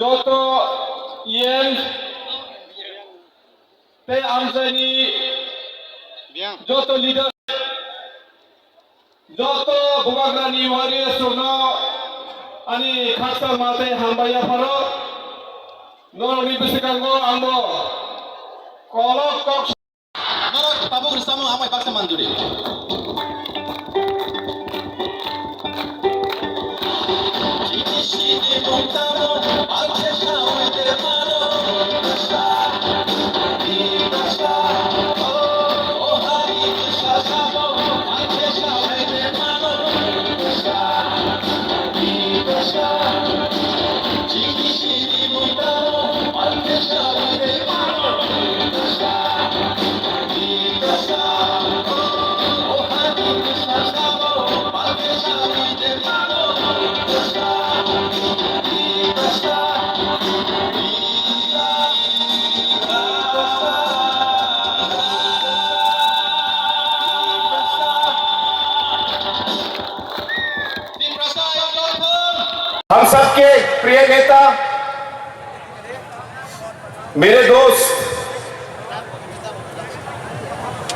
joto yen te amsani joto leader joto bugagrani warrior surno ani khasa mate hambaya paro noni bisikango ambo kolok kok Narok tabu bersama amai paksa manduri. हम सबके प्रिय नेता मेरे दोस्त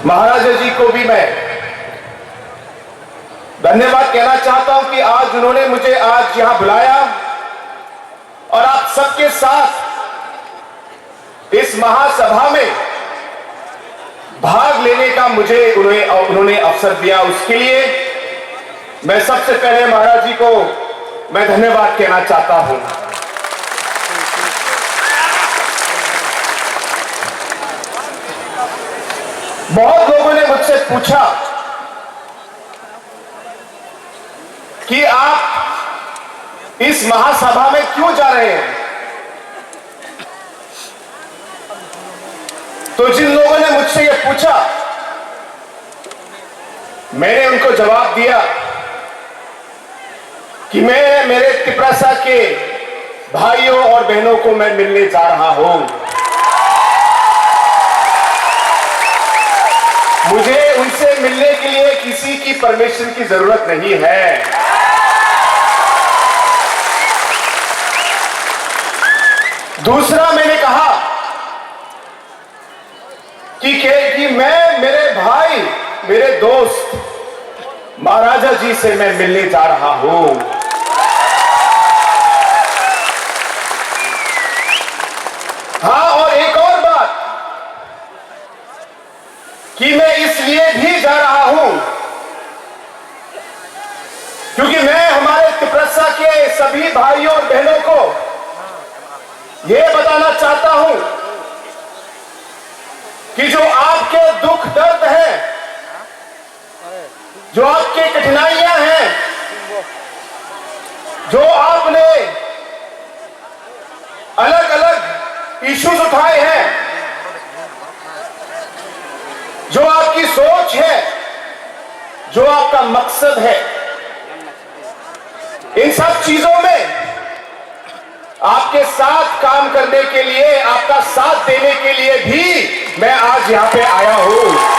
महाराजा जी को भी मैं धन्यवाद कहना चाहता हूं कि आज उन्होंने मुझे आज यहां बुलाया और आप सबके साथ इस महासभा में भाग लेने का मुझे उन्होंने अवसर दिया। उसके लिए मैं सबसे पहले महाराज जी को मैं धन्यवाद कहना चाहता हूं। बहुत लोगों ने मुझसे पूछा कि आप इस महासभा में क्यों जा रहे हैं, तो जिन लोगों ने मुझसे यह पूछा मैंने उनको जवाब दिया कि मैं मेरे तिपरासा के भाइयों और बहनों को मैं मिलने जा रहा हूं। मुझे उनसे मिलने के लिए किसी की परमिशन की जरूरत नहीं है। दूसरा मैंने कहा कि मैं मेरे भाई मेरे दोस्त महाराजा जी से मैं मिलने जा रहा हूं। हाँ, और एक और बात कि मैं इसलिए भी जा रहा हूं क्योंकि मैं हमारे तिपरसा के सभी भाइयों और बहनों को यह बताना चाहता हूं कि जो आपके दुख दर्द है, जो आपकी कठिनाइयां हैं, जो आपने अलग अलग इश्यूज उठाए हैं, जो आपकी सोच है, जो आपका मकसद है, इन सब चीजों में आपके साथ काम करने के लिए, आपका साथ देने के लिए भी मैं आज यहां पे आया हूं।